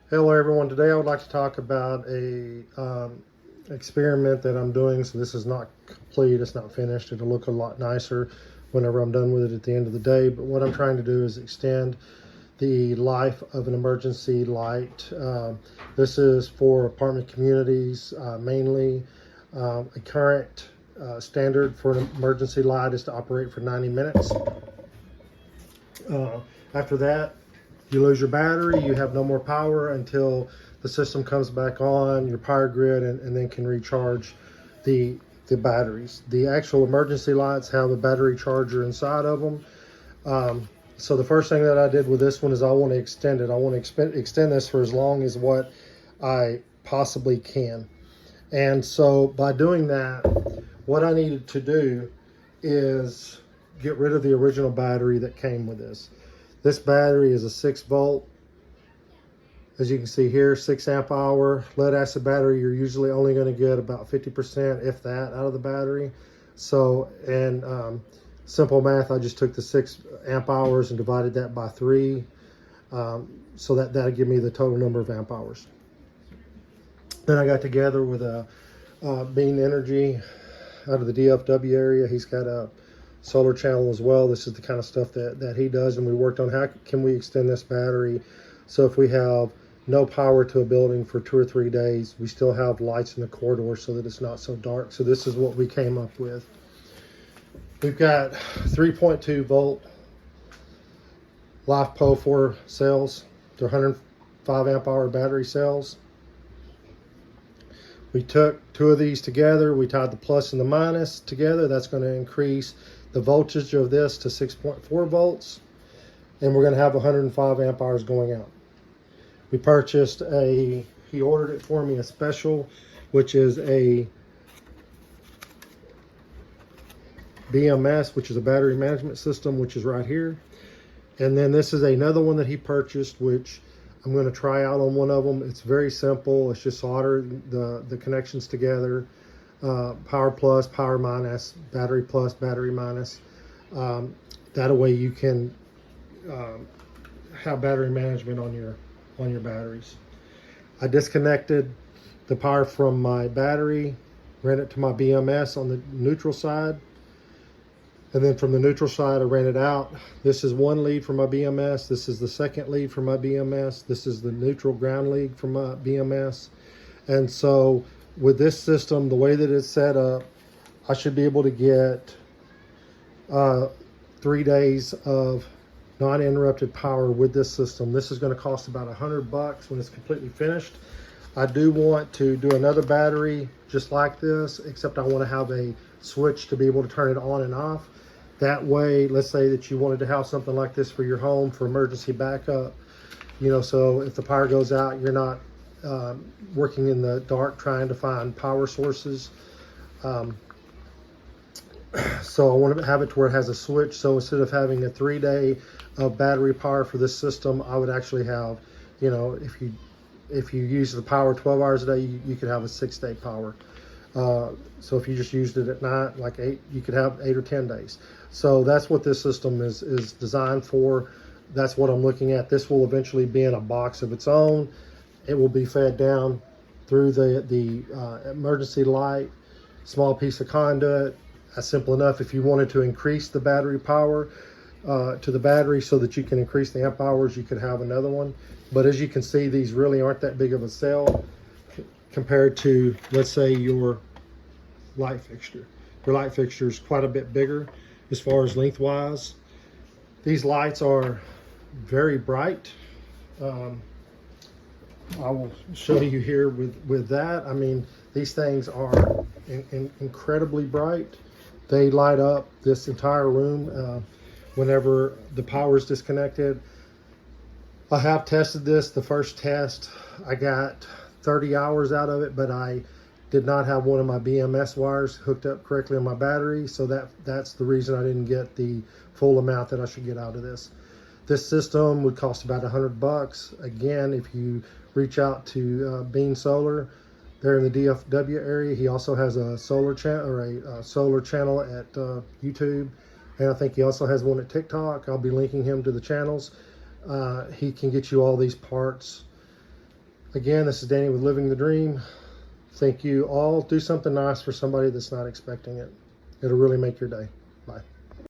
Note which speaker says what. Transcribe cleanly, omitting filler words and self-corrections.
Speaker 1: Hello everyone, today I would like to talk about a experiment that I'm doing. So this is not complete, it's not finished. It'll look a lot nicer whenever I'm done with it at the end of the day. But what I'm trying to do is extend the life of an emergency light. This is for apartment communities mainly. A current standard for an emergency light is to operate for 90 minutes. After that, you lose your battery, you have no more power until the system comes back on, your power grid, and then can recharge the batteries. The actual emergency lights have a battery charger inside of them. So the first thing that I did with this one is I want to extend it. I want to extend this for as long as what I possibly can. And so by doing that, what I needed to do is get rid of the original battery that came with this. This battery is a 6-volt, as you can see here, 6 amp hour lead acid battery. You're usually only going to get about 50%, if that, out of the battery. So, and simple math, I just took the 6 amp hours and divided that by 3. So that'll give me the total number of amp hours. Then I got together with Bean Energy out of the DFW area. He's got a solar channel as well. This is the kind of stuff that he does, and we worked on how can we extend this battery so if we have no power to a building for 2 or 3 days, we still have lights in the corridor so that it's not so dark. So this is what we came up with. We've got 3.2 volt LiFePO 4 cells. They're 105 amp hour battery cells. We took 2 of these together, we tied the plus and the minus together. That's going to increase the voltage of this to 6.4 volts, and we're going to have 105 amp hours going out. We purchased he ordered it for me, a special, which is a BMS, which is a battery management system, which is right here. And then this is another one that he purchased, which I'm going to try out on one of them. It's very simple. It's just solder the connections together. Power plus, power minus, battery plus, battery minus. That way you can have battery management on your batteries. I disconnected the power from my battery, ran it to my BMS on the neutral side, and then from the neutral side I ran it out. This is one lead for my BMS. This is the second lead for my BMS. This is the neutral ground lead for my BMS. And so with this system, the way that it's set up, I should be able to get 3 days of non-interrupted power with this system. This is going to cost about $100 when it's completely finished. I do want to do another battery just like this, except I want to have a switch to be able to turn it on and off. That way, let's say that you wanted to have something like this for your home for emergency backup, so if the power goes out, you're not working in the dark trying to find power sources. So I want to have it to where it has a switch. So instead of having a 3-day of battery power for this system, I would actually have, if you use the power 12 hours a day, you could have a 6-day power. So if you just used it at night, like 8, you could have 8 or 10 days. So that's what this system is designed for. That's what I'm looking at. This will eventually be in a box of its own. It will be fed down through the emergency light, small piece of conduit. That's simple enough. If you wanted to increase the battery power to the battery so that you can increase the amp hours, you could have another one. But as you can see, these really aren't that big of a cell compared to, let's say, your light fixture. Your light fixture is quite a bit bigger as far as lengthwise. These lights are very bright. I will show you here with that. I mean, these things are incredibly bright. They light up this entire room whenever the power is disconnected. I have tested this. The first test, I got 30 hours out of it, but I did not have one of my BMS wires hooked up correctly on my battery. So that's the reason I didn't get the full amount that I should get out of this. This system would cost about $100. Again, if you reach out to Bean Solar, they're in the DFW area. He also has a solar channel or a solar channel at YouTube, and I think he also has one at TikTok. I'll be linking him to the channels. He can get you all these parts Again, this is Danny with Living the Dream. Thank you all. Do something nice for somebody that's not expecting it. It'll really make your day. Bye.